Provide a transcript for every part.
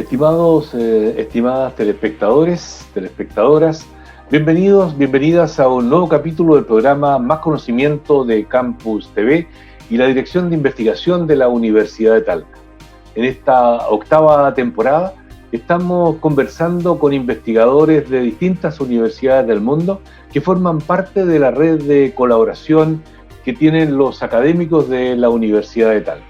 Estimados, estimadas telespectadores, telespectadoras, bienvenidos, bienvenidas a un nuevo capítulo del programa Más Conocimiento de Campus TV y la Dirección de Investigación de la Universidad de Talca. En esta octava temporada estamos conversando con investigadores de distintas universidades del mundo que forman parte de la red de colaboración que tienen los académicos de la Universidad de Talca.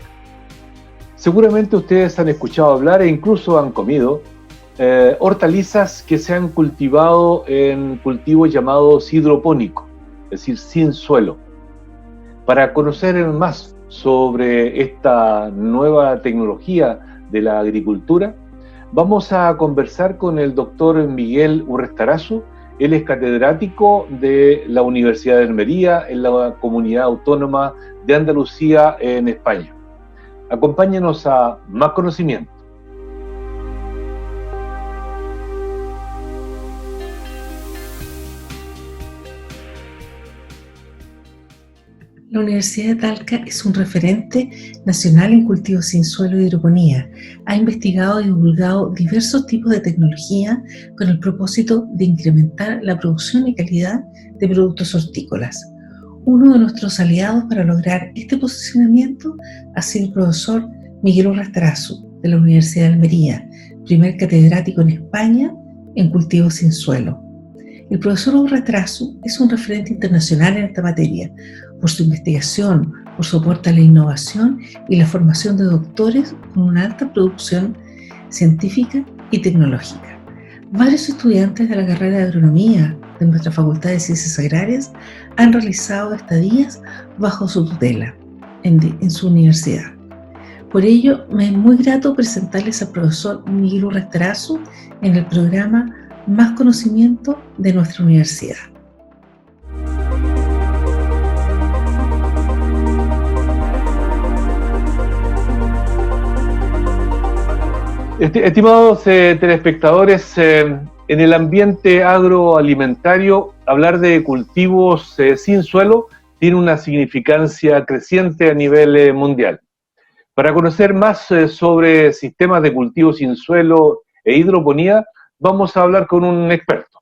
Seguramente ustedes han escuchado hablar e incluso han comido hortalizas que se han cultivado en cultivos llamados hidropónicos, es decir, sin suelo. Para conocer más sobre esta nueva tecnología de la agricultura, vamos a conversar con el doctor Miguel Urrestarazu. Él es catedrático de la Universidad de Almería en la Comunidad Autónoma de Andalucía en España. Acompáñenos a Más Conocimiento. La Universidad de Talca es un referente nacional en cultivos sin suelo y hidroponía. Ha investigado y divulgado diversos tipos de tecnología con el propósito de incrementar la producción y calidad de productos hortícolas. Uno de nuestros aliados para lograr este posicionamiento ha sido el profesor Miguel Urrestarazu, de la Universidad de Almería, primer catedrático en España en cultivos sin suelo. El profesor Urrestarazu es un referente internacional en esta materia, por su investigación, por su aporte a la innovación y la formación de doctores con una alta producción científica y tecnológica. Varios estudiantes de la carrera de agronomía de nuestra Facultad de Ciencias Agrarias han realizado estadías bajo su tutela en su universidad. Por ello, me es muy grato presentarles al profesor Miguel Urrestarazu en el programa Más Conocimiento de nuestra universidad. Estimados telespectadores, en el ambiente agroalimentario, hablar de cultivos sin suelo tiene una significancia creciente a nivel mundial. Para conocer más sobre sistemas de cultivo sin suelo e hidroponía, vamos a hablar con un experto,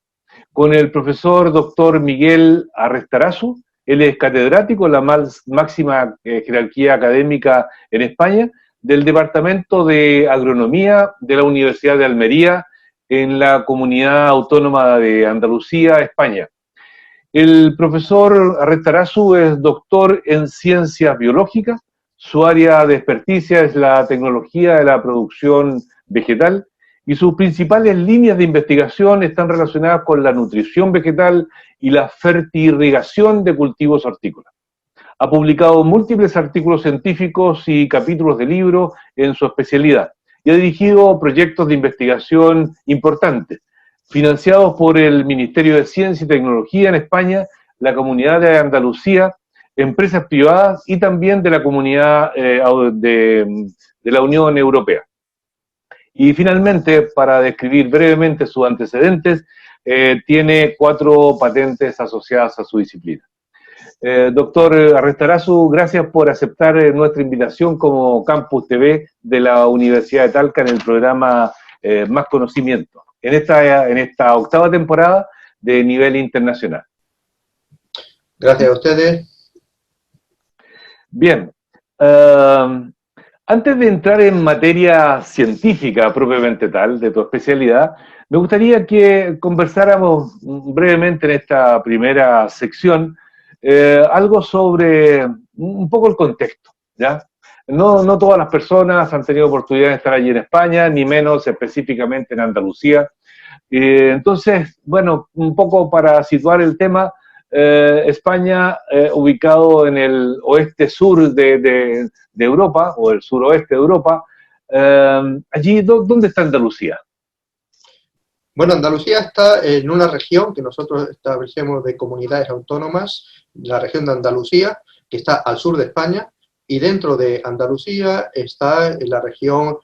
con el profesor doctor Miguel Urrestarazu. Él es catedrático en la máxima jerarquía académica en España, del Departamento de Agronomía de la Universidad de Almería en la Comunidad Autónoma de Andalucía, España. El profesor Urrestarazu es doctor en Ciencias Biológicas. Su área de experticia es la tecnología de la producción vegetal y sus principales líneas de investigación están relacionadas con la nutrición vegetal y la fertirrigación de cultivos hortícolas. Ha publicado múltiples artículos científicos y capítulos de libros en su especialidad y ha dirigido proyectos de investigación importantes, financiados por el Ministerio de Ciencia y Tecnología en España, la Comunidad de Andalucía, empresas privadas y también de la Comunidad de la Unión Europea. Y finalmente, para describir brevemente sus antecedentes, tiene 4 patentes asociadas a su disciplina. Doctor Urrestarazu, gracias por aceptar nuestra invitación como Campus TV de la Universidad de Talca en el programa Más Conocimiento, en esta octava temporada de nivel internacional. Gracias a ustedes. Bien, antes de entrar en materia científica propiamente tal, de tu especialidad, me gustaría que conversáramos brevemente en esta primera sección algo sobre un poco el contexto, ¿ya? No todas las personas han tenido oportunidad de estar allí en España, ni menos específicamente en Andalucía. Entonces, bueno, un poco para situar el tema, España, ubicado en el oeste-sur de Europa, o el suroeste de Europa, allí, ¿dónde está Andalucía? Bueno, Andalucía está en una región que nosotros establecemos de comunidades autónomas, la región de Andalucía, que está al sur de España, y dentro de Andalucía está en la región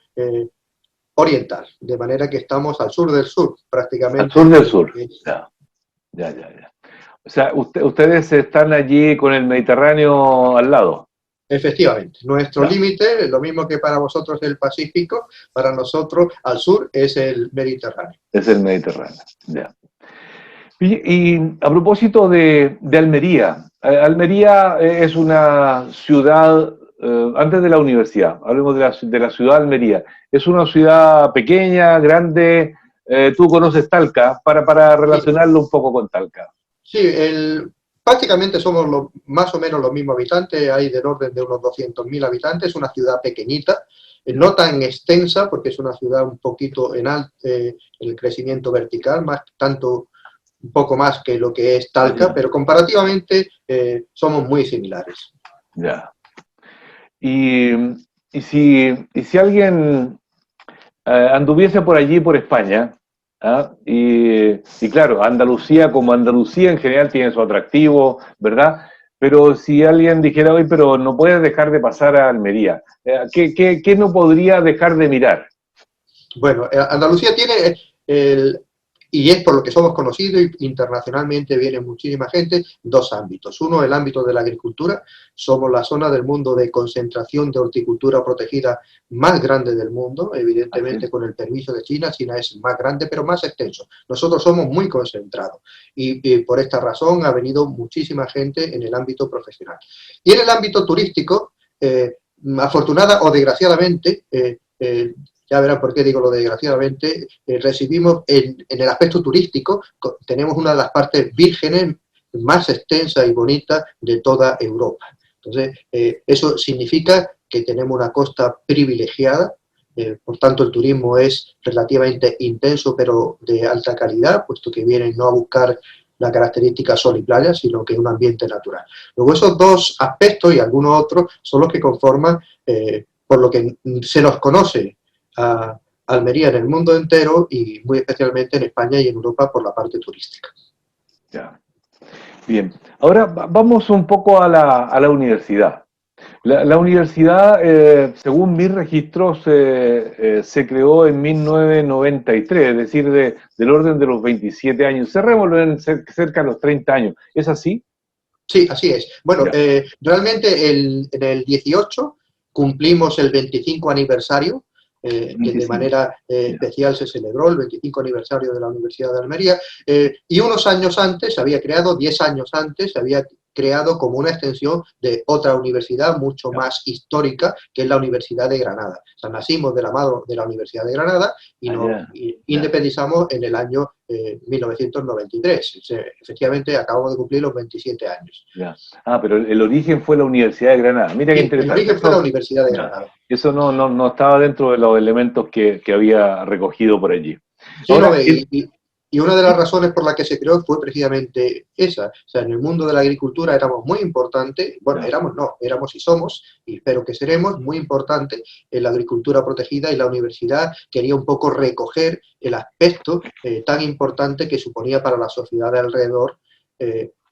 oriental, de manera que estamos al sur del sur, prácticamente. Al sur del sur, ya. O sea, ustedes están allí con el Mediterráneo al lado. Efectivamente, nuestro Ya, límite, lo mismo que para vosotros el Pacífico, para nosotros al sur es el Mediterráneo. es el Mediterráneo. Ya. Y a propósito de Almería, Almería es una ciudad, antes de la universidad, hablemos de la ciudad de Almería, es una ciudad pequeña, grande, tú conoces Talca, para Sí, relacionarlo un poco con Talca. sí, prácticamente somos más o menos los mismos habitantes, hay del orden de unos 200.000 habitantes, es una ciudad pequeñita, no tan extensa porque es una ciudad un poquito en el crecimiento vertical, más tanto un poco más que lo que es Ah, Talca, ya. pero comparativamente somos muy similares. Ya. Y, y si alguien anduviese por allí, por España, ¿ah? Y claro, Andalucía como Andalucía en general tiene su atractivo, ¿verdad? Pero si alguien dijera, hoy, pero no puedes dejar de pasar a Almería, ¿qué no podría dejar de mirar? Bueno, Andalucía tiene, y es por lo que somos conocidos y internacionalmente viene muchísima gente, dos ámbitos. Uno, el ámbito de la agricultura. Somos la zona del mundo de concentración de horticultura protegida más grande del mundo, Así, evidentemente con el permiso de China. China es más grande, pero más extenso. Nosotros somos muy concentrados y por esta razón ha venido muchísima gente en el ámbito profesional. Y en el ámbito turístico, afortunada o desgraciadamente, ya verán por qué digo lo de desgraciadamente, recibimos en el aspecto turístico, tenemos una de las partes vírgenes más extensa y bonita de toda Europa. Entonces, eso significa que tenemos una costa privilegiada, por tanto el turismo es relativamente intenso pero de alta calidad, puesto que vienen no a buscar la característica sol y playa, sino que es un ambiente natural. Luego esos dos aspectos y algunos otros son los que conforman, por lo que se nos conoce a Almería en el mundo entero y muy especialmente en España y en Europa por la parte turística. ya. Bien, ahora vamos un poco a la universidad. La universidad, según mis registros, se creó en 1993, es decir, del orden de los 27 años. Cerrémoslo en cerca de los 30 años. ¿Es así? Sí, así es. Bueno, Ya, realmente en el 18 cumplimos el 25 aniversario, que de 25. manera Ya, especial se celebró el 25 aniversario de la Universidad de Almería, y unos años antes, se había creado, 10 años antes, se había creado como una extensión de otra universidad mucho ya. más histórica, que es la Universidad de Granada. O sea, nacimos de la mano de la Universidad de Granada y nos Allá, ya, independizamos en el año 1993. Efectivamente, acabamos de cumplir los 27 años. ya. Ah, pero el origen fue la Universidad de Granada. Mira qué Sí, el interesante. origen fue la Eso, Universidad de ya. Granada. Eso no estaba dentro de los elementos que había recogido por allí. Sí, no, Ahora, y una de las razones por las que se creó fue precisamente esa. O sea, en el mundo de la agricultura éramos muy importantes, bueno, ya, éramos y somos, y espero que seremos muy importantes en la agricultura protegida, y la universidad quería un poco recoger el aspecto tan importante que suponía para la sociedad de alrededor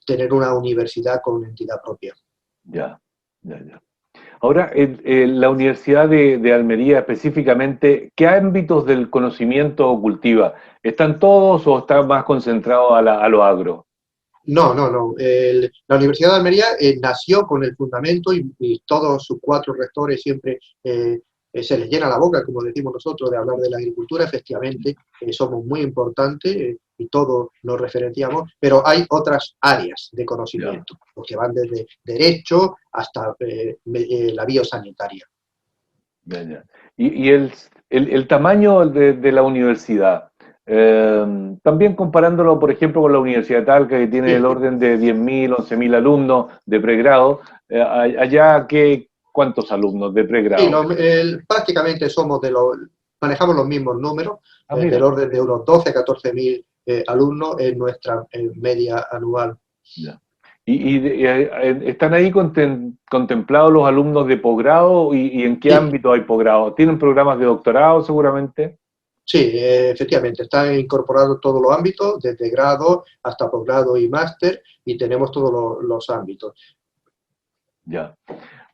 tener una universidad con una entidad propia. ya, ya. Ahora, la Universidad de Almería específicamente, ¿qué ámbitos del conocimiento cultiva? ¿Están todos o están más concentrados a lo agro? No, no, no. La Universidad de Almería nació con el fundamento y todos sus 4 rectores siempre se les llena la boca, como decimos nosotros, de hablar de la agricultura. Efectivamente, somos muy importantes y todos nos referenciamos, pero hay otras áreas de Ya, conocimiento, los que van desde derecho hasta la biosanitaria. ya. Y el tamaño de la universidad, también comparándolo, por ejemplo, con la Universidad de Talca, que tiene el Sí, orden de 10.000, 11.000 alumnos de pregrado, allá, ¿cuántos alumnos de sí, pregrado? prácticamente manejamos los mismos números, Ah, del mira. orden de unos 12 a 14.000 alumnos en nuestra media anual. Ya. ¿Están ahí contemplados los alumnos de posgrado y en qué Sí, ámbito hay posgrado? ¿Tienen programas de doctorado seguramente? sí, efectivamente, están incorporados todos los ámbitos, desde grado hasta posgrado y máster, y tenemos todos los ámbitos. Ya.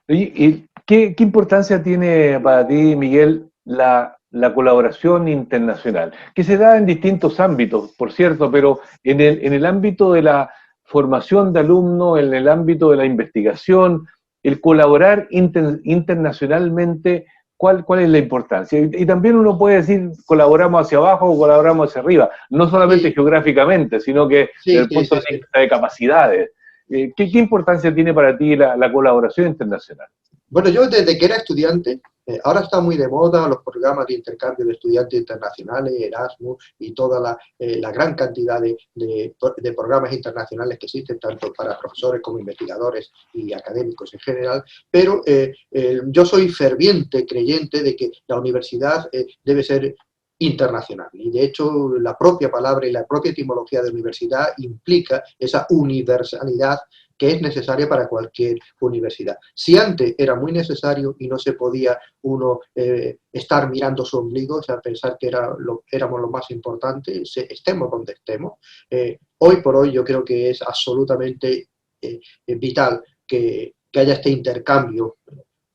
¿Y qué importancia tiene para ti, Miguel, la colaboración internacional? Que se da en distintos ámbitos, por cierto, pero en el ámbito de la formación de alumnos, en el ámbito de la investigación, el colaborar internacionalmente, ¿cuál es la importancia? Y también uno puede decir, colaboramos hacia abajo o colaboramos hacia arriba, no solamente Sí, geográficamente, sino que desde sí, el sí, punto sí, de sí. vista de capacidades. ¿Qué importancia tiene para ti la colaboración internacional? Bueno, yo desde que era estudiante, ahora está muy de moda los programas de intercambio de estudiantes internacionales, Erasmus y toda la gran cantidad de programas internacionales que existen, tanto para profesores como investigadores y académicos en general, pero yo soy ferviente creyente de que la universidad debe ser internacional. Y de hecho, la propia palabra y la propia etimología de universidad implica esa universalidad que es necesaria para cualquier universidad. Si antes era muy necesario y no se podía uno estar mirando su ombligo, o sea, pensar que éramos lo más importante, estemos donde estemos, hoy por hoy yo creo que es absolutamente vital que haya este intercambio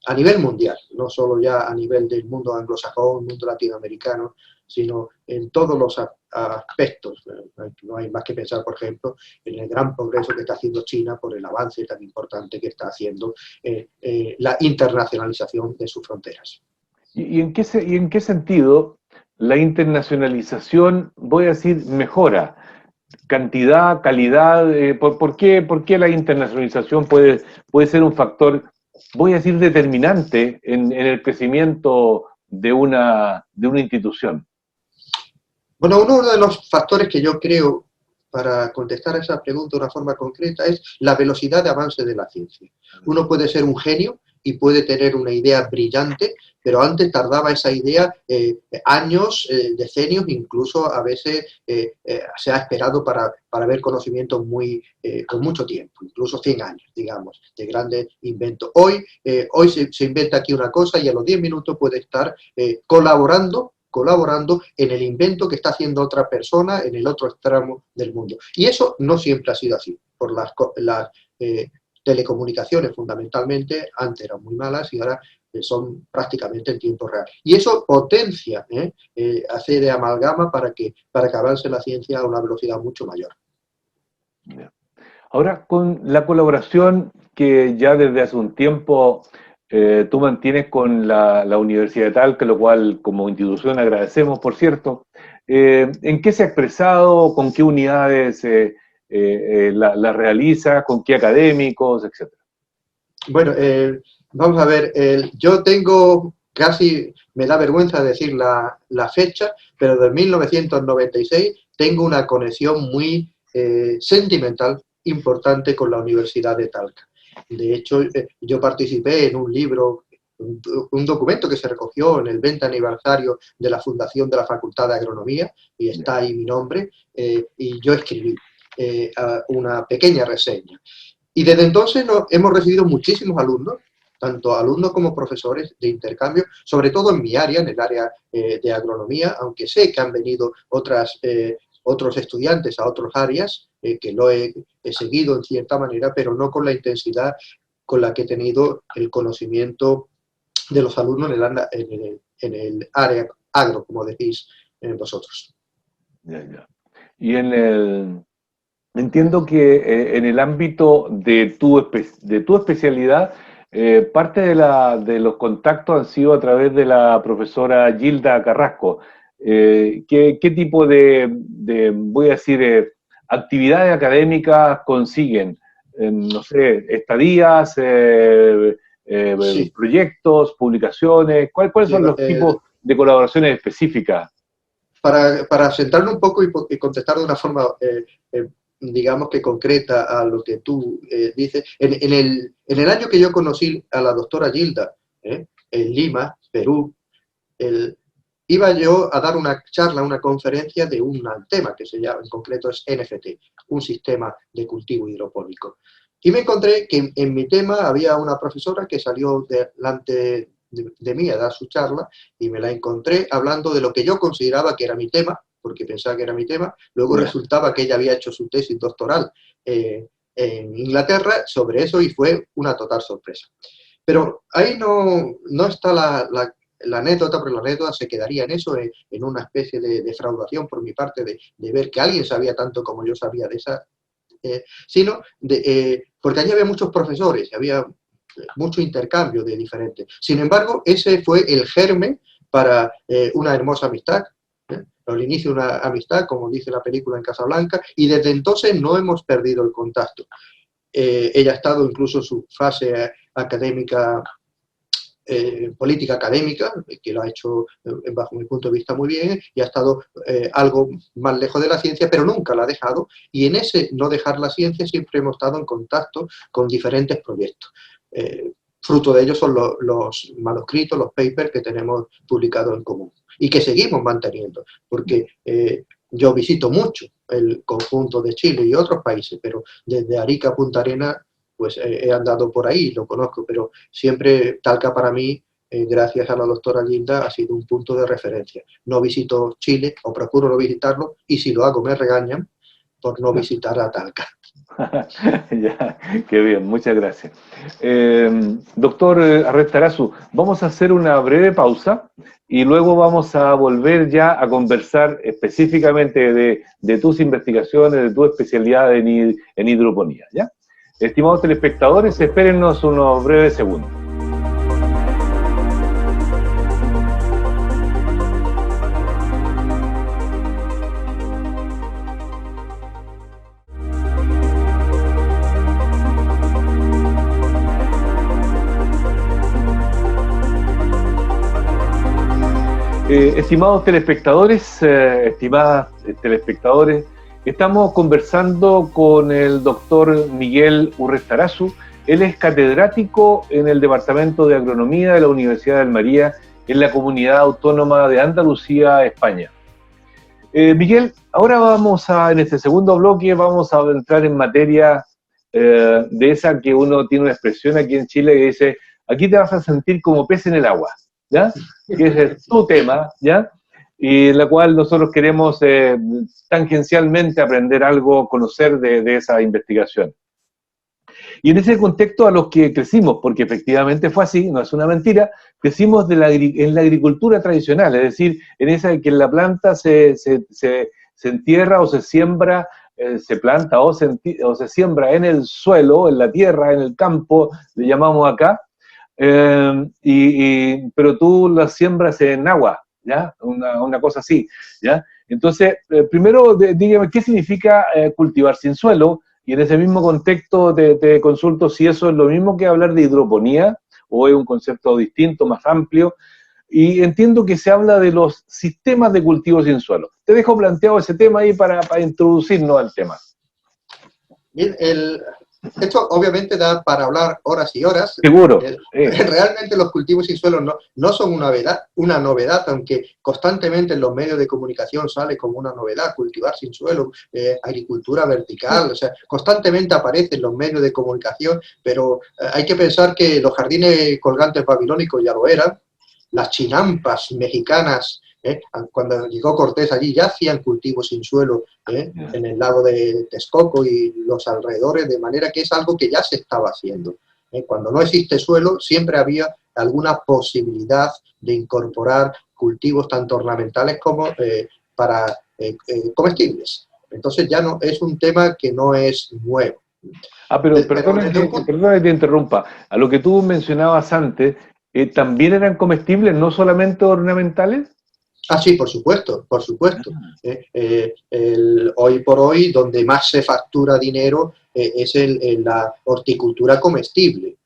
a nivel mundial, no solo ya a nivel del mundo anglosajón, mundo latinoamericano, sino en todos los aspectos. No hay más que pensar, por ejemplo, en el gran progreso que está haciendo China por el avance tan importante que está haciendo la internacionalización de sus fronteras. ¿Y en qué sentido la internacionalización, voy a decir, mejora? Cantidad, calidad, por qué la internacionalización puede ser un factor, voy a decir, determinante en el crecimiento de una institución? Bueno, uno de los factores que yo creo para contestar a esa pregunta de una forma concreta es la velocidad de avance de la ciencia. Uno puede ser un genio y puede tener una idea brillante, pero antes tardaba esa idea años, decenios, incluso a veces se ha esperado para ver conocimientos con mucho tiempo, incluso 100 años, digamos, de grandes inventos. Hoy se inventa aquí una cosa y a los 10 minutos puede estar colaborando en el invento que está haciendo otra persona en el otro extremo del mundo. Y eso no siempre ha sido así, por las telecomunicaciones fundamentalmente, antes eran muy malas y ahora son prácticamente en tiempo real. Y eso potencia, hace de amalgama para que avance la ciencia a una velocidad mucho mayor. Ahora, con la colaboración que ya desde hace un tiempo tú mantienes con la Universidad de Talca, lo cual como institución agradecemos, por cierto, ¿en qué se ha expresado? ¿Con qué unidades la realiza? ¿Con qué académicos, etcétera? Bueno, vamos a ver, yo tengo casi, me da vergüenza decir la fecha, pero de 1996 tengo una conexión muy sentimental importante con la Universidad de Talca. De hecho, yo participé en un libro, un documento que se recogió en el 20 aniversario de la fundación de la Facultad de Agronomía, y está ahí mi nombre, y yo escribí una pequeña reseña. Y desde entonces hemos recibido muchísimos alumnos, tanto alumnos como profesores de intercambio, sobre todo en mi área, en el área de agronomía, aunque sé que han venido otros estudiantes a otras áreas, que lo he seguido en cierta manera, pero no con la intensidad con la que he tenido el conocimiento de los alumnos en el área agro, como decís vosotros. Ya. Y entiendo que en el ámbito de tu especialidad, parte de los contactos han sido a través de la profesora Gilda Carrasco. ¿Qué tipo voy a decir, actividades académicas consiguen? No sé, estadías, Sí, proyectos, publicaciones. ¿Cuáles sí, son los tipos de colaboraciones específicas? para centrarme un poco y contestar de una forma, digamos que concreta a lo que tú dices, en el año que yo conocí a la doctora Gilda, en Lima, Perú, iba yo a dar una charla, una conferencia de un tema que se llama, en concreto es NFT, un sistema de cultivo hidropónico. Y me encontré que en mi tema había una profesora que salió delante de mí a dar su charla y me la encontré hablando de lo que yo consideraba que era mi tema, porque pensaba que era mi tema. Luego resultaba que ella había hecho su tesis doctoral en Inglaterra sobre eso y fue una total sorpresa. Pero ahí no está la anécdota, pero la anécdota se quedaría en eso, en una especie de defraudación por mi parte de ver que alguien sabía tanto como yo sabía de esa, sino porque allí había muchos profesores, había mucho intercambio de diferentes. Sin embargo, ese fue el germen para una hermosa amistad, al inicio de una amistad, como dice la película en Casablanca, y desde entonces no hemos perdido el contacto. Ella ha estado incluso en su fase académica, política académica, que lo ha hecho bajo mi punto de vista muy bien, y ha estado algo más lejos de la ciencia, pero nunca la ha dejado, y en ese no dejar la ciencia siempre hemos estado en contacto con diferentes proyectos. Fruto de ellos son los manuscritos, los papers que tenemos publicados en común y que seguimos manteniendo, porque yo visito mucho el conjunto de Chile y otros países, pero desde Arica a Punta Arenas pues he andado por ahí, lo conozco, pero siempre Talca para mí, gracias a la doctora Gilda, ha sido un punto de referencia. No visito Chile, o procuro no visitarlo, y si lo hago me regañan por no visitar a Talca. Ya, qué bien, muchas gracias. Doctor Arrestarazu, vamos a hacer una breve pausa y luego vamos a volver ya a conversar específicamente de tus investigaciones, de tu especialidad en hidroponía, ¿ya? Estimados telespectadores, espérennos unos breves segundos. Estimados telespectadores, estimadas telespectadores, estamos conversando con el doctor Miguel Urrestarazu. Él es catedrático en el Departamento de Agronomía de la Universidad del María, en la Comunidad Autónoma de Andalucía, España. Miguel, ahora en este segundo bloque, vamos a entrar en materia de esa que uno tiene una expresión aquí en Chile que dice, aquí te vas a sentir como pez en el agua, ¿ya? Que ese es tu tema, ¿ya? Y en la cual nosotros queremos tangencialmente aprender algo, conocer de esa investigación. Y en ese contexto a los que crecimos, porque efectivamente fue así, no es una mentira, crecimos en la agricultura tradicional, es decir, en esa que la planta se entierra o se siembra, se planta o se siembra en el suelo, en la tierra, en el campo, le llamamos acá, pero tú la siembras en agua, ¿ya? Una cosa así, ¿ya? Entonces, primero dígame, ¿qué significa cultivar sin suelo? Y en ese mismo contexto te consulto si eso es lo mismo que hablar de hidroponía o es un concepto distinto, más amplio. Y entiendo que se habla de los sistemas de cultivo sin suelo. Te dejo planteado ese tema ahí para introducirnos al tema. Bien, esto obviamente da para hablar horas y horas. Seguro. Realmente los cultivos sin suelo no son una novedad, aunque constantemente en los medios de comunicación sale como una novedad, cultivar sin suelo, agricultura vertical, o sea, constantemente aparece en los medios de comunicación, pero hay que pensar que los jardines colgantes babilónicos ya lo eran, las chinampas mexicanas, cuando llegó Cortés allí ya hacían cultivos sin suelo en el lago de Texcoco y los alrededores, de manera que es algo que ya se estaba haciendo. Cuando no existe suelo siempre había alguna posibilidad de incorporar cultivos tanto ornamentales como para comestibles. Entonces ya no es un tema que no es nuevo. Pero perdona que te interrumpa. A lo que tú mencionabas antes, ¿también eran comestibles, no solamente ornamentales? Ah, sí, por supuesto, por supuesto. Hoy por hoy, donde más se factura dinero es en la horticultura comestible.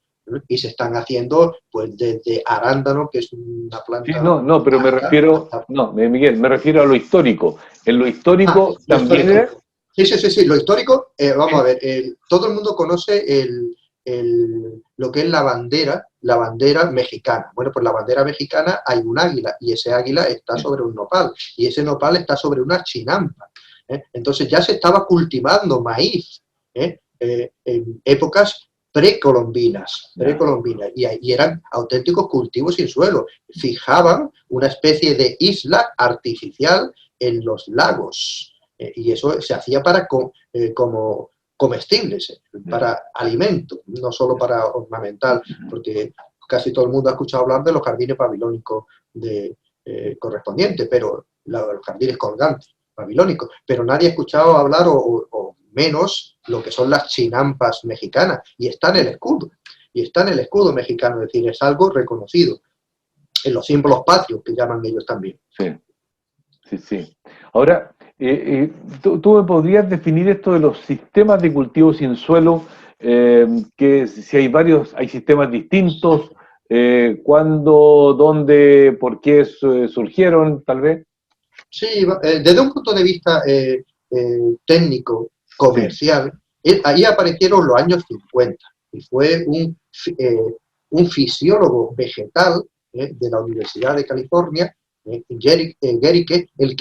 Y se están haciendo, pues, desde arándano, que es una planta... Sí, no, pero me refiero... No, Miguel, me refiero a lo histórico. En lo histórico también era... Sí, lo histórico, vamos a ver, todo el mundo conoce lo que es la bandera mexicana. Bueno, pues la bandera mexicana hay un águila y ese águila está sobre un nopal y ese nopal está sobre una chinampa. Entonces ya se estaba cultivando maíz en épocas precolombinas y eran auténticos cultivos sin suelo. Fijaban una especie de isla artificial en los lagos y eso se hacía como comestibles, para alimento, no solo para ornamental, porque casi todo el mundo ha escuchado hablar de los jardines babilónicos correspondientes, pero los jardines colgantes babilónicos, pero nadie ha escuchado hablar o menos lo que son las chinampas mexicanas, y está en el escudo. y está en el escudo mexicano, es decir, es algo reconocido, en los símbolos patrios que llaman ellos también. Sí, sí, sí. Ahora, ¿tú me podrías definir esto de los sistemas de cultivo sin suelo? Que si hay varios, hay sistemas distintos, ¿cuándo, dónde, por qué surgieron, tal vez? Sí, desde un punto de vista técnico, Sí, comercial, ahí aparecieron los años 50 y fue un fisiólogo vegetal de la Universidad de California, Gericke, el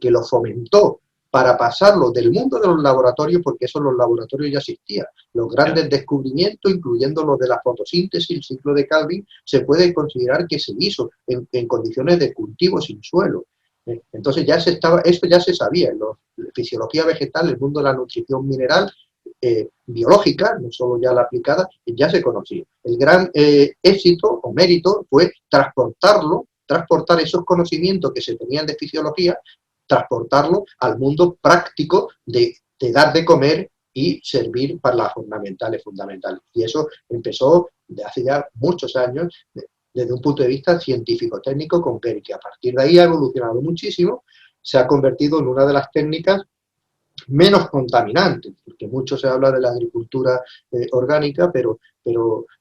que lo fomentó para pasarlo del mundo de los laboratorios, porque eso en los laboratorios ya existía. Los ya, grandes descubrimientos, incluyendo los de la fotosíntesis, el ciclo de Calvin, se puede considerar que se hizo en condiciones de cultivo sin suelo. Entonces esto ya se sabía en la fisiología vegetal, el mundo de la nutrición mineral, biológica, no solo ya la aplicada, ya se conocía. El gran éxito o mérito fue transportar esos conocimientos que se tenían de fisiología, transportarlo al mundo práctico de dar de comer y servir para las ornamentales fundamentales. Y eso empezó de hace ya muchos años, desde un punto de vista científico-técnico con Gericke. A partir de ahí ha evolucionado muchísimo, se ha convertido en una de las técnicas menos contaminantes, porque mucho se habla de la agricultura orgánica, pero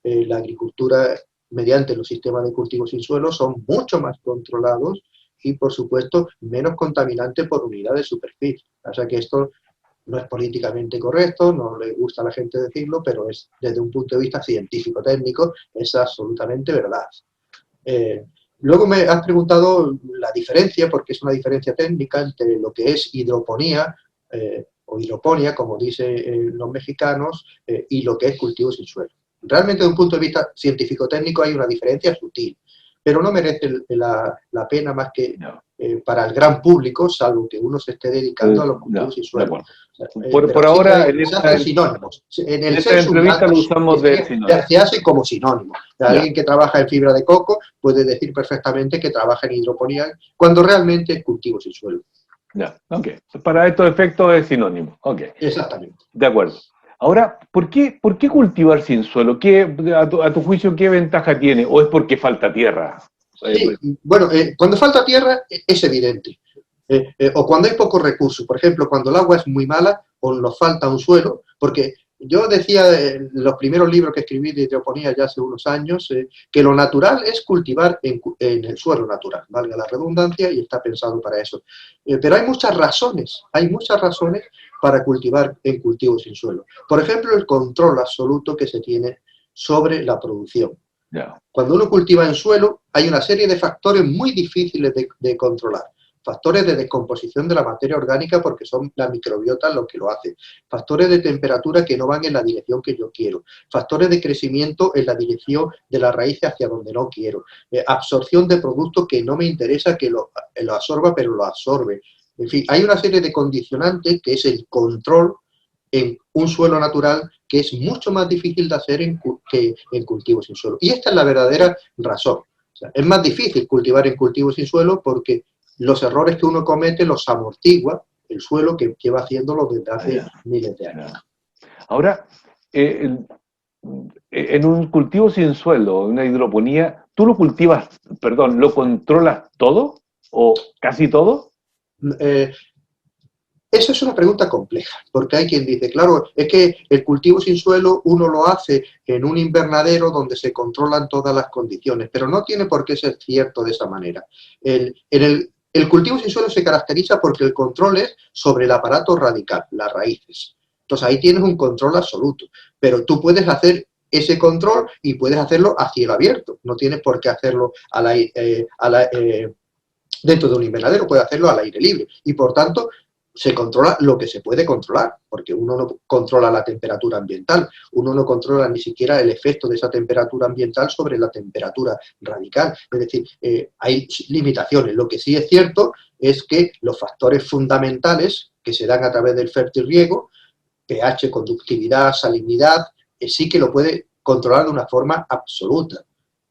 la agricultura mediante los sistemas de cultivo sin suelo son mucho más controlados y, por supuesto, menos contaminantes por unidad de superficie. O sea que esto no es políticamente correcto, no le gusta a la gente decirlo, pero es desde un punto de vista científico-técnico, es absolutamente verdad. Luego me has preguntado la diferencia, porque es una diferencia técnica entre lo que es hidroponía o hidroponía, como dicen los mexicanos, y lo que es cultivo sin suelo. Realmente, desde un punto de vista científico-técnico, hay una diferencia sutil, pero no merece la pena más que no, para el gran público, salvo que uno se esté dedicando a los cultivos no, sin de suelo. acuerdo. Pero Por sí ahora, se hacen sinónimos. En en el esta sensu entrevista lo lato usamos de sinónimo. se hace como sinónimo. Ya, Alguien que trabaja en fibra de coco puede decir perfectamente que trabaja en hidroponía cuando realmente es cultivo sin suelo. ya, ok. Para estos efectos es sinónimo, ok. Exactamente. De acuerdo. Ahora, por qué cultivar sin suelo? A tu juicio, ¿qué ventaja tiene? ¿O es porque falta tierra? Sí, bueno, cuando falta tierra es evidente. O cuando hay pocos recursos, por ejemplo, cuando el agua es muy mala o nos falta un suelo, porque yo decía en los primeros libros que escribí de hidroponía ya hace unos años, que lo natural es cultivar en el suelo natural, valga la redundancia, y está pensado para eso. Pero hay muchas razones para cultivar en cultivos sin suelo. Por ejemplo, el control absoluto que se tiene sobre la producción. ya, Cuando uno cultiva en suelo, hay una serie de factores muy difíciles de controlar. Factores de descomposición de la materia orgánica, porque son la microbiota los que lo hacen. Factores de temperatura que no van en la dirección que yo quiero. Factores de crecimiento en la dirección de la raíz hacia donde no quiero. Absorción de productos que no me interesa que lo absorba, pero lo absorbe. En fin, hay una serie de condicionantes que es el control en un suelo natural que es mucho más difícil de hacer que en cultivos sin suelo. Y esta es la verdadera razón. O sea, es más difícil cultivar en cultivos sin suelo porque los errores que uno comete los amortigua el suelo que lleva haciéndolo desde hace miles de años. Ahora, en un cultivo sin suelo, en una hidroponía, ¿tú lo cultivas, perdón, lo controlas todo o casi todo? Esa es una pregunta compleja, porque hay quien dice, claro, es que el cultivo sin suelo uno lo hace en un invernadero donde se controlan todas las condiciones, pero no tiene por qué ser cierto de esa manera. El cultivo sin suelo se caracteriza porque el control es sobre el aparato radical, las raíces. Entonces ahí tienes un control absoluto, pero tú puedes hacer ese control y puedes hacerlo a cielo abierto, no tienes por qué hacerlo dentro de un invernadero, puedes hacerlo al aire libre y por tanto se controla lo que se puede controlar, porque uno no controla la temperatura ambiental, uno no controla ni siquiera el efecto de esa temperatura ambiental sobre la temperatura radical. Es decir, hay limitaciones. Lo que sí es cierto es que los factores fundamentales que se dan a través del fertirriego, pH, conductividad, salinidad, sí que lo puede controlar de una forma absoluta.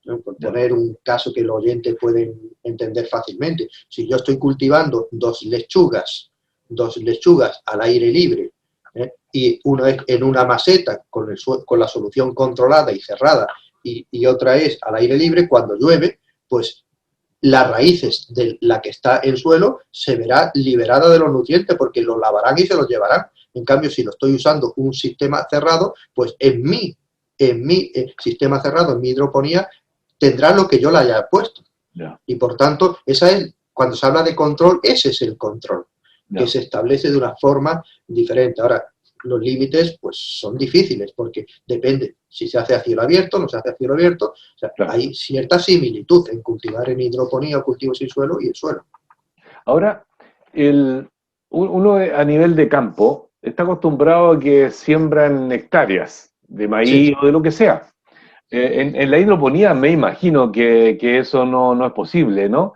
¿No? Por poner un caso que los oyentes pueden entender fácilmente. Si yo estoy cultivando dos lechugas al aire libre Y uno es en una maceta con la solución controlada y cerrada, y otra es al aire libre. Cuando llueve, pues las raíces de la que está en suelo se verá liberada de los nutrientes porque los lavarán y se los llevarán. En cambio, si lo estoy usando un sistema cerrado, pues en mi sistema cerrado, en mi hidroponía, tendrá lo que yo le haya puesto. Ya. Y por tanto, cuando se habla de control, ese es el control, que se establece de una forma diferente. Ahora, los límites pues son difíciles porque depende si se hace a cielo abierto, no se hace a cielo abierto. O sea, hay cierta similitud en cultivar en hidroponía o cultivos sin suelo y el suelo. Ahora, uno a nivel de campo está acostumbrado a que siembran hectáreas de maíz o de lo que sea. En la hidroponía me imagino que eso no es posible, ¿no?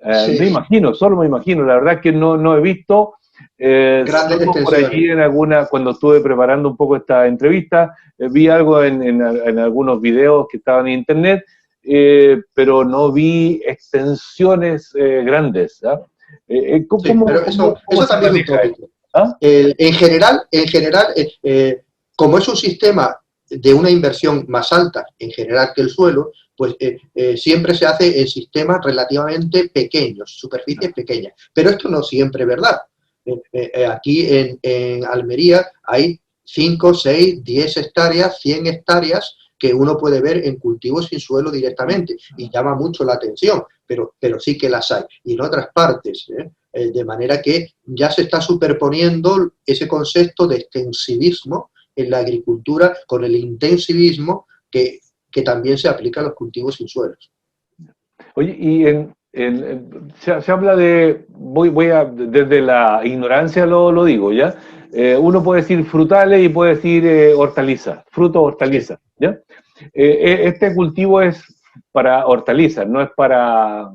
Me imagino, solo me imagino. La verdad es que no he visto... grandes extensiones. Por allí cuando estuve preparando un poco esta entrevista, vi algo en algunos videos que estaban en internet, pero no vi extensiones grandes. Pero eso también es un tópico. ¿Ah? En general, como es un sistema de una inversión más alta en general que el suelo, pues siempre se hace en sistemas relativamente pequeños, superficies pequeñas. Pero esto no siempre es verdad. Aquí en Almería hay 5, 6, 10 hectáreas, 100 hectáreas que uno puede ver en cultivos sin suelo directamente y llama mucho la atención, pero sí que las hay. Y en otras partes, de manera que ya se está superponiendo ese concepto de extensivismo en la agricultura con el intensivismo que también se aplica a los cultivos sin suelos. Oye, y se habla de, desde la ignorancia lo digo, ¿ya? Uno puede decir frutales y puede decir hortalizas, frutos hortalizas, ¿ya? Este cultivo es para hortalizas, no es para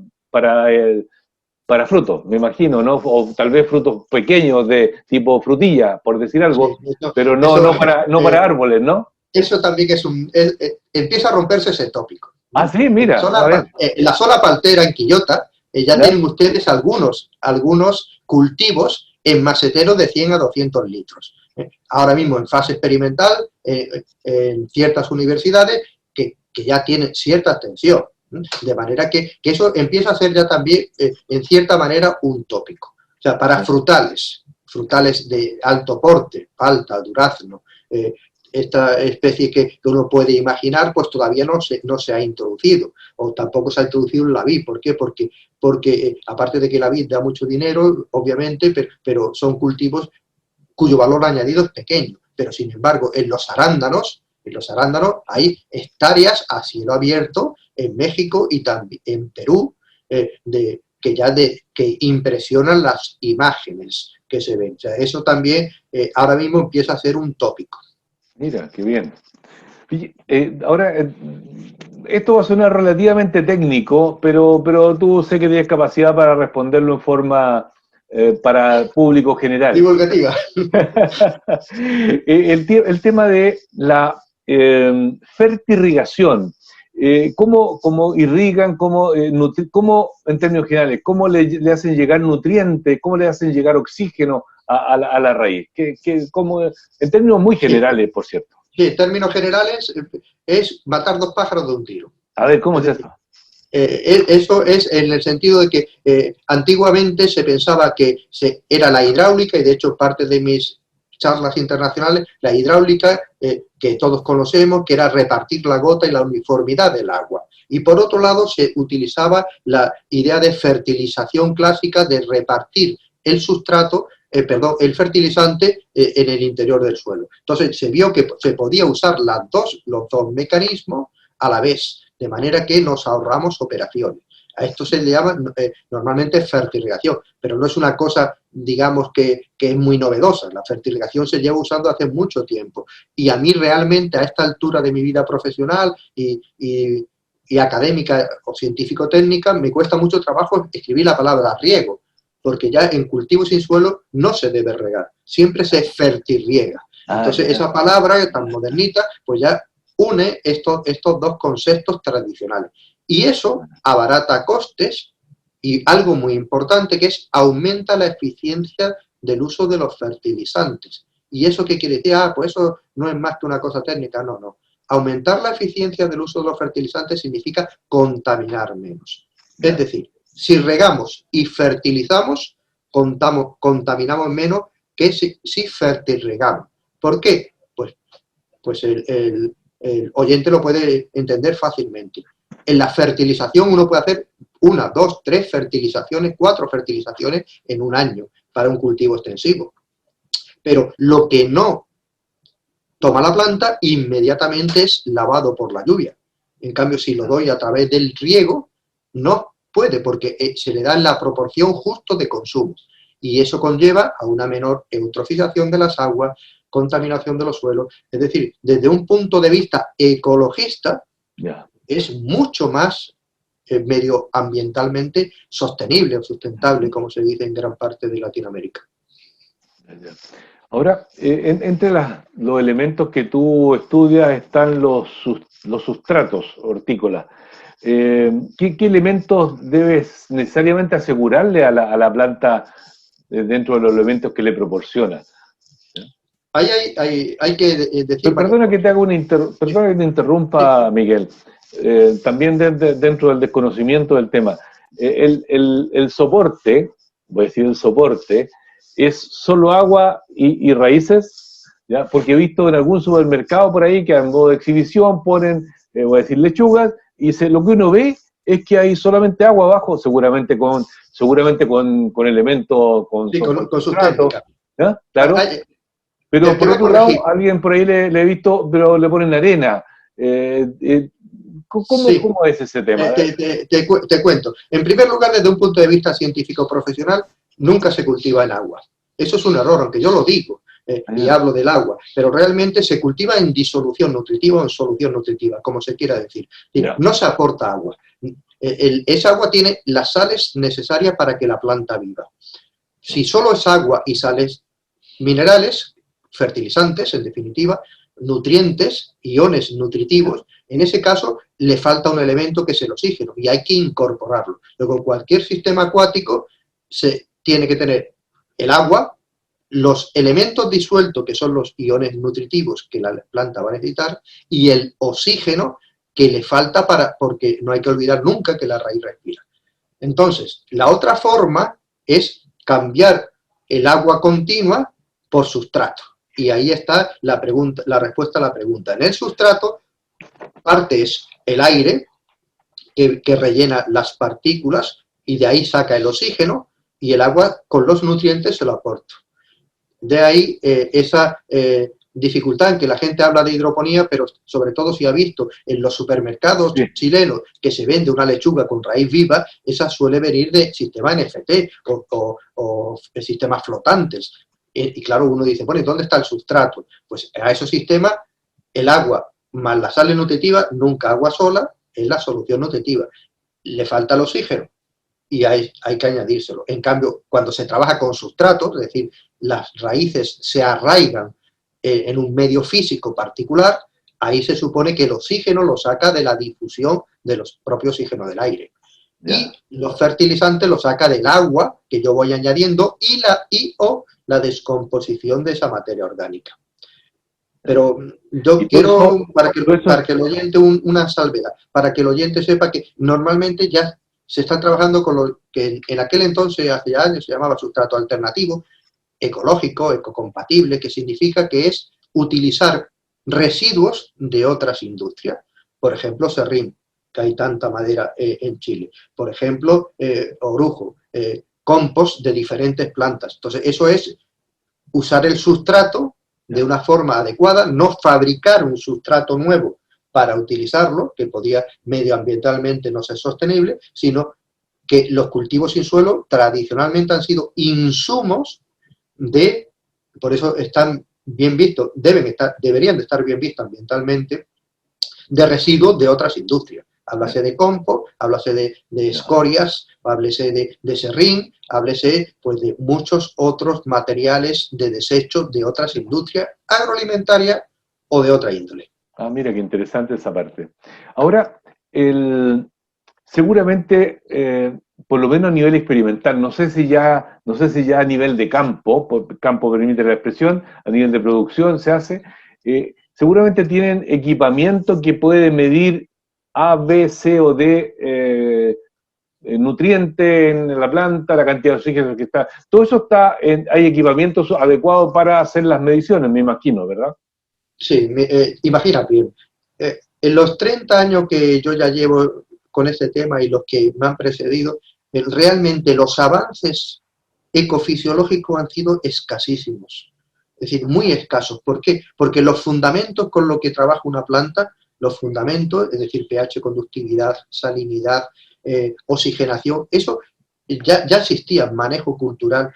frutos, me imagino, ¿no? O tal vez frutos pequeños de tipo frutilla, por decir algo, pero no para árboles, ¿no? Eso también empieza a romperse ese tópico. Ah, sí, mira. En la zona paltera, en Quillota, ya tienen ustedes algunos cultivos en maseteros de 100 a 200 litros. Ahora mismo en fase experimental, en ciertas universidades que ya tienen cierta extensión. De manera que eso empieza a ser ya también, en cierta manera, un tópico. O sea, para frutales de alto porte, palta, durazno, esta especie que uno puede imaginar, pues todavía no se ha introducido, o tampoco se ha introducido la vid. ¿Por qué? Porque aparte de que la vid da mucho dinero, obviamente, pero son cultivos cuyo valor añadido es pequeño. Pero sin embargo, en los arándanos hay hectáreas a cielo abierto en México y también en Perú, que impresionan las imágenes que se ven. O sea, eso también ahora mismo empieza a ser un tópico. Mira, qué bien. Ahora, esto va a sonar relativamente técnico, pero tú sé que tienes capacidad para responderlo en forma para público general. Divulgativa. El tema de la fertirrigación. ¿Cómo irrigan, cómo en términos generales, cómo le hacen llegar nutrientes, cómo le hacen llegar oxígeno a la raíz? En términos muy generales, por cierto. Sí, en términos generales es matar dos pájaros de un tiro. A ver, ¿cómo es eso? Eso es en el sentido de que antiguamente se pensaba que era la hidráulica, y de hecho parte de mis charlas internacionales, la hidráulica que todos conocemos, que era repartir la gota y la uniformidad del agua. Y por otro lado se utilizaba la idea de fertilización clásica, de repartir el sustrato, el fertilizante en el interior del suelo. Entonces se vio que se podía usar los dos mecanismos a la vez, de manera que nos ahorramos operaciones. A esto se le llama normalmente fertirrigación, pero no es una cosa, digamos, que es muy novedosa. La fertirrigación se lleva usando hace mucho tiempo. Y a mí realmente, a esta altura de mi vida profesional y académica o científico-técnica, me cuesta mucho trabajo escribir la palabra riego, porque ya en cultivo sin suelo no se debe regar, siempre se fertirriega. Entonces esa palabra tan modernita, pues ya une estos dos conceptos tradicionales. Y eso abarata costes y algo muy importante que es aumenta la eficiencia del uso de los fertilizantes. ¿Y eso qué quiere decir? Ah, pues eso no es más que una cosa técnica. No, no. Aumentar la eficiencia del uso de los fertilizantes significa contaminar menos. Es decir, si regamos y fertilizamos, contaminamos menos que si fertirregamos. ¿Por qué? Pues el oyente lo puede entender fácilmente. En la fertilización uno puede hacer 1, 2, 3 fertilizaciones, 4 fertilizaciones en un año para un cultivo extensivo. Pero lo que no toma la planta inmediatamente es lavado por la lluvia. En cambio, si lo doy a través del riego, no puede, porque se le da en la proporción justo de consumo. Y eso conlleva a una menor eutrofización de las aguas, contaminación de los suelos. Es decir, desde un punto de vista ecologista, es mucho más medioambientalmente sostenible o sustentable, como se dice en gran parte de Latinoamérica. Ahora, entre los elementos que tú estudias están los sustratos hortícolas. ¿Qué elementos debes necesariamente asegurarle a la planta dentro de los elementos que le proporcionas? Hay que decir... Perdona que te interrumpa, Miguel. También dentro del desconocimiento del tema. El soporte, voy a decir el soporte, ¿es solo agua y raíces? ¿Ya? Porque he visto en algún supermercado por ahí que a modo de exhibición ponen, voy a decir lechugas, y lo que uno ve es que hay solamente agua abajo, seguramente con elementos, con sus técnicas. ¿Ya? Claro. Pero por otro lado, alguien por ahí le he visto, pero le ponen arena. ¿Cómo es ese tema? Te cuento. En primer lugar, desde un punto de vista científico-profesional, nunca se cultiva en agua. Eso es un error, aunque yo lo digo y hablo del agua, pero realmente se cultiva en disolución nutritiva o en solución nutritiva, como se quiera decir. No se aporta agua. Esa agua tiene las sales necesarias para que la planta viva. Si solo es agua y sales minerales, fertilizantes, en definitiva, nutrientes, iones nutritivos, en ese caso le falta un elemento que es el oxígeno y hay que incorporarlo. Luego, cualquier sistema acuático se tiene que tener el agua, los elementos disueltos, que son los iones nutritivos que la planta va a necesitar, y el oxígeno que le falta porque no hay que olvidar nunca que la raíz respira. Entonces, la otra forma es cambiar el agua continua por sustrato. Y ahí está la respuesta a la pregunta. En el sustrato, parte es el aire, que rellena las partículas, y de ahí saca el oxígeno, y el agua con los nutrientes se lo aporta. De ahí esa dificultad en que la gente habla de hidroponía, pero sobre todo si ha visto en los supermercados chilenos que se vende una lechuga con raíz viva, esa suele venir de sistemas NFT o sistemas flotantes. Y claro, uno dice, bueno, ¿y dónde está el sustrato? Pues a esos sistemas, el agua más la sal nutritiva, nunca agua sola, es la solución nutritiva. Le falta el oxígeno y hay que añadírselo. En cambio, cuando se trabaja con sustratos, es decir, las raíces se arraigan en un medio físico particular, ahí se supone que el oxígeno lo saca de la difusión de los propios oxígenos del aire. Y los fertilizantes lo saca del agua que yo voy añadiendo y o la descomposición de esa materia orgánica. Pero yo quiero, para que el oyente, una salvedad, para que el oyente sepa que normalmente ya se está trabajando con lo que en aquel entonces, hace años, se llamaba sustrato alternativo, ecológico, ecocompatible, que significa que es utilizar residuos de otras industrias. Por ejemplo, serrín, que hay tanta madera en Chile. Por ejemplo, orujo, compost de diferentes plantas. Entonces, eso es usar el sustrato de una forma adecuada, no fabricar un sustrato nuevo para utilizarlo, que podía medioambientalmente no ser sostenible, sino que los cultivos sin suelo tradicionalmente han sido insumos por eso están bien vistos, deberían de estar bien vistos ambientalmente, de residuos de otras industrias. Háblase de compost, háblase de escorias, háblese de serrín, háblese pues, de muchos otros materiales de desechos de otras industrias agroalimentarias o de otra índole. Ah, mira qué interesante esa parte. Ahora, seguramente por lo menos a nivel experimental, no sé si ya a nivel de campo, campo permite la expresión, a nivel de producción se hace, seguramente tienen equipamiento que puede medir A, B, C o D nutriente en la planta, la cantidad de oxígeno que está, todo eso hay equipamientos adecuados para hacer las mediciones, me imagino, ¿verdad? Sí, imagínate, en los 30 años que yo ya llevo con este tema y los que me han precedido, realmente los avances ecofisiológicos han sido escasísimos, es decir, muy escasos. ¿Por qué? Porque los fundamentos con los que trabaja una planta, los fundamentos, es decir, pH, conductividad, salinidad, oxigenación, eso ya existía, manejo cultural.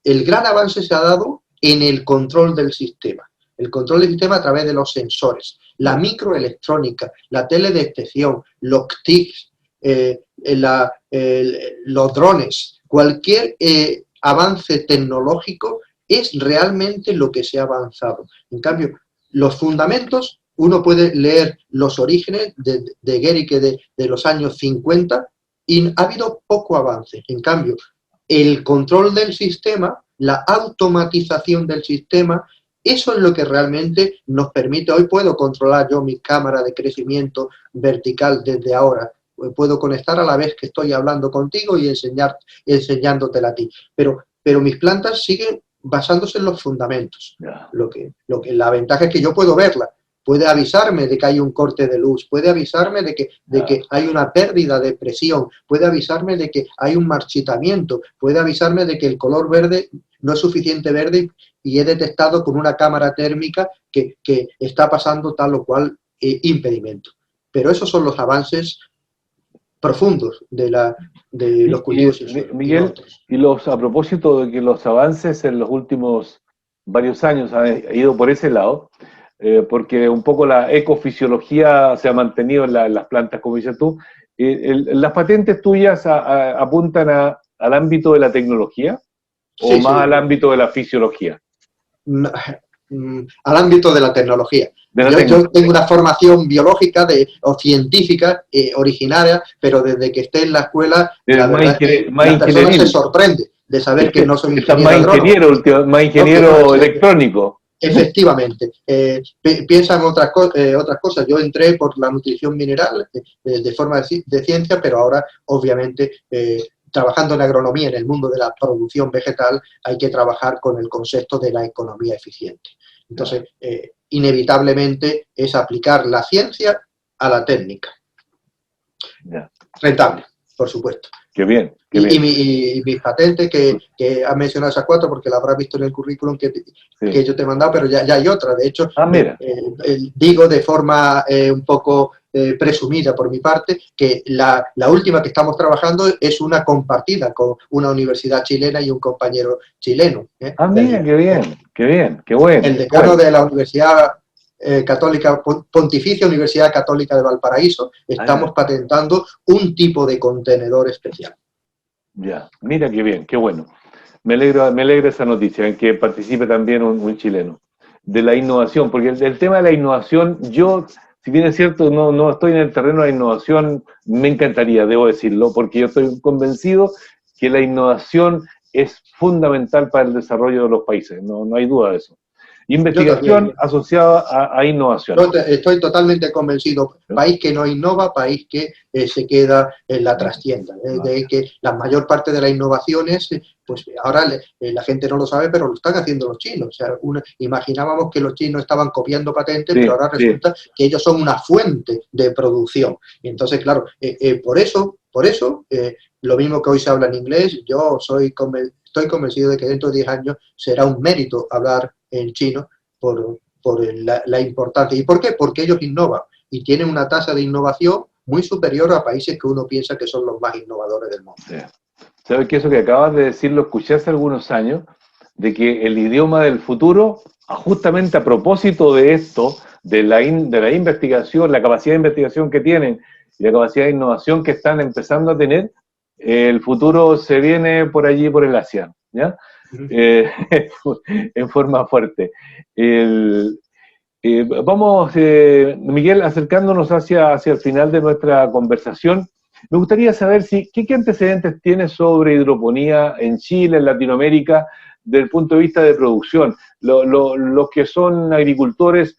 El gran avance se ha dado en el control del sistema. El control del sistema a través de los sensores, la microelectrónica, la teledetección, los TICs, los drones, cualquier avance tecnológico es realmente lo que se ha avanzado. En cambio, los fundamentos, uno puede leer los orígenes de Guericke de los años 50 y ha habido poco avance. En cambio, el control del sistema, la automatización del sistema, eso es lo que realmente nos permite. Hoy puedo controlar yo mi cámara de crecimiento vertical desde ahora. Puedo conectar a la vez que estoy hablando contigo y enseñándotela a ti. Pero mis plantas siguen basándose en los fundamentos. Yeah. La ventaja es que yo puedo verla. Puede avisarme de que hay un corte de luz, puede avisarme de que hay una pérdida de presión, puede avisarme de que hay un marchitamiento, puede avisarme de que el color verde no es suficiente verde y he detectado con una cámara térmica que está pasando tal o cual impedimento. Pero esos son los avances profundos de los cultivos. Miguel, a propósito de que los avances en los últimos varios años han ido por ese lado, porque un poco la ecofisiología se ha mantenido en las plantas, como dices tú, ¿las patentes tuyas apuntan al ámbito de la tecnología o sí, más sí, al ámbito de la fisiología? Al ámbito de la tecnología. Yo tengo una formación biológica o científica originaria, pero desde que esté en la escuela, la verdad es que la persona se sorprende de saber que no soy ingeniero. Más ingeniero electrónico. Efectivamente. Piensa en otras cosas. Yo entré por la nutrición mineral de forma de ciencia, pero ahora, obviamente, trabajando en agronomía, en el mundo de la producción vegetal, hay que trabajar con el concepto de la economía eficiente. Entonces, inevitablemente es aplicar la ciencia a la técnica. Rentable, por supuesto. Qué bien. Y mis patentes, que has mencionado esas 4, porque la habrás visto en el currículum que yo te he mandado, pero ya hay otra. De hecho, digo de forma un poco presumida por mi parte, que la última que estamos trabajando es una compartida con una universidad chilena y un compañero chileno. Mira, qué bien, qué bueno. El decano de la Universidad Católica, Pontificia Universidad Católica de Valparaíso, estamos patentando un tipo de contenedor especial. Ya, mira qué bien, qué bueno. Me alegra esa noticia, en que participe también un chileno. De la innovación, porque el tema de la innovación, yo, si bien es cierto, no estoy en el terreno de la innovación, me encantaría, debo decirlo, porque yo estoy convencido que la innovación es fundamental para el desarrollo de los países, no hay duda de eso. Investigación asociada a innovación. Yo estoy totalmente convencido. País que no innova, país que se queda en la trastienda. De que la mayor parte de las innovaciones, pues ahora la gente no lo sabe, pero lo están haciendo los chinos. O sea, imaginábamos que los chinos estaban copiando patentes, pero ahora resulta que ellos son una fuente de producción. Y entonces, claro, por eso, lo mismo que hoy se habla en inglés, yo estoy convencido de que dentro de 10 años será un mérito hablar en chino por la importancia. ¿Y por qué? Porque ellos innovan y tienen una tasa de innovación muy superior a países que uno piensa que son los más innovadores del mundo. Sí. ¿Sabes que eso que acabas de decir lo escuché hace algunos años? De que el idioma del futuro, justamente a propósito de esto, de la investigación, la capacidad de investigación que tienen y la capacidad de innovación que están empezando a tener, el futuro se viene por allí, por el ASEAN, ¿ya? En forma fuerte. Vamos, Miguel, acercándonos hacia el final de nuestra conversación. Me gustaría saber qué antecedentes tienes sobre hidroponía en Chile, en Latinoamérica, desde el punto de vista de producción. Los que son agricultores,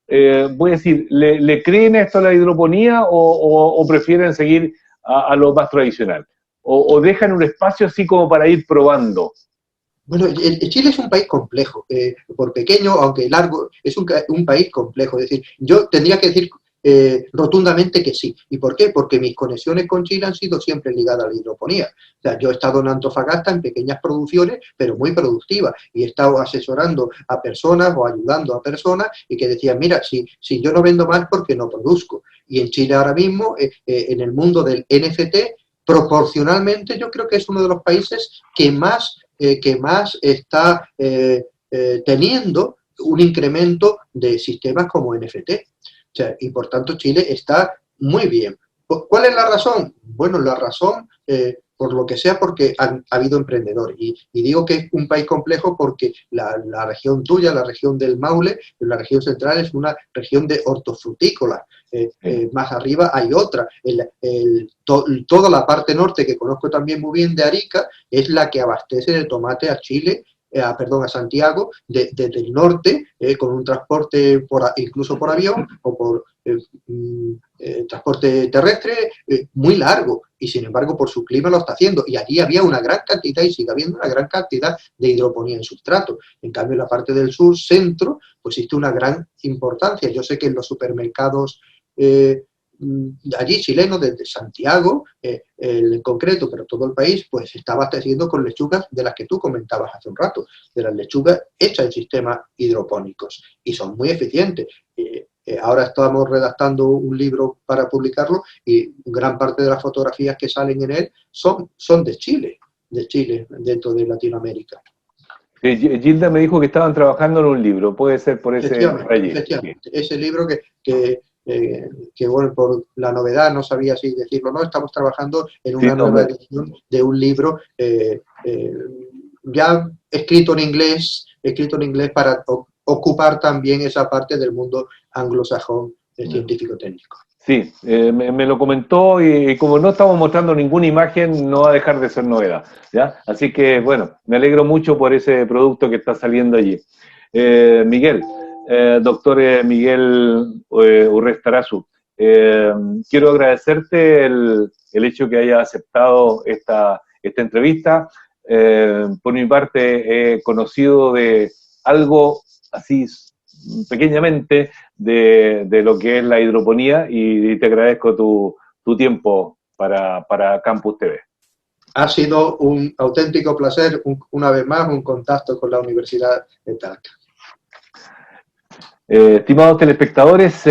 voy a decir, ¿le creen esto a la hidroponía o prefieren seguir a lo más tradicional? ¿O dejan un espacio así como para ir probando? Bueno, Chile es un país complejo, por pequeño, aunque largo, es un país complejo. Es decir, yo tendría que decir rotundamente que sí. ¿Y por qué? Porque mis conexiones con Chile han sido siempre ligadas a la hidroponía. O sea, yo he estado en Antofagasta en pequeñas producciones, pero muy productivas, y he estado asesorando a personas o ayudando a personas y que decían, mira, si yo no vendo más porque no produzco. Y en Chile ahora mismo, en el mundo del NFT, proporcionalmente yo creo que es uno de los países que más está teniendo un incremento de sistemas como NFT. O sea, y por tanto Chile está muy bien. ¿Cuál es la razón? Bueno, la razón, por lo que sea, porque ha habido emprendedores. Y digo que es un país complejo porque la región tuya, la región del Maule, la región central, es una región de hortofrutícola. Más arriba hay otra. Toda la parte norte, que conozco también muy bien, de Arica, es la que abastece de tomate a Chile, a Santiago, desde el norte, con un transporte incluso por avión o por transporte terrestre muy largo, y sin embargo por su clima lo está haciendo, y allí había una gran cantidad y sigue habiendo una gran cantidad de hidroponía en sustrato. En cambio en la parte del sur, centro, pues existe una gran importancia. Yo sé que en los supermercados allí chilenos, desde Santiago en concreto, pero todo el país, pues se está abasteciendo con lechugas de las que tú comentabas hace un rato, de las lechugas hechas en sistemas hidropónicos, y son muy eficientes. Ahora estamos redactando un libro para publicarlo, y gran parte de las fotografías que salen en él son de Chile, dentro de Latinoamérica. Gilda me dijo que estaban trabajando en un libro, puede ser por ese allí. Efectivamente, ese libro que bueno, por la novedad, no sabía si decirlo o no, estamos trabajando en una nueva edición de un libro ya escrito en inglés para ocupar también esa parte del mundo anglosajón científico-técnico. Sí, me lo comentó, y como no estamos mostrando ninguna imagen, no va a dejar de ser novedad, ¿ya? Así que, bueno, me alegro mucho por ese producto que está saliendo allí. Miguel, doctor Miguel Urrestarazu, quiero agradecerte el hecho que haya aceptado esta entrevista. Por mi parte, he conocido de algo así pequeñamente de lo que es la hidroponía, y te agradezco tu tiempo para Campus TV. Ha sido un auténtico placer, una vez más, un contacto con la Universidad de Talca. Estimados telespectadores,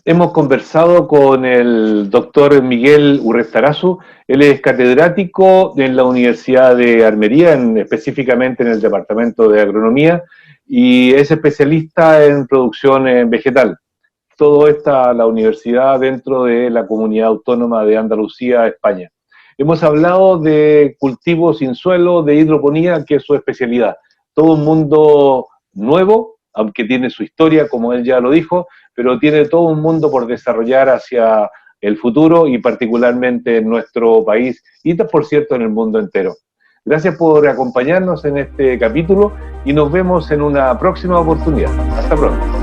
hemos conversado con el doctor Miguel Urrestarazu. Él es catedrático en la Universidad de Armería, específicamente en el Departamento de Agronomía, y es especialista en producción vegetal. Todo está la universidad dentro de la Comunidad Autónoma de Andalucía, España. Hemos hablado de cultivos sin suelo, de hidroponía, que es su especialidad. Todo un mundo nuevo, aunque tiene su historia, como él ya lo dijo, pero tiene todo un mundo por desarrollar hacia el futuro, y particularmente en nuestro país y, por cierto, en el mundo entero. Gracias por acompañarnos en este capítulo y nos vemos en una próxima oportunidad. Hasta pronto.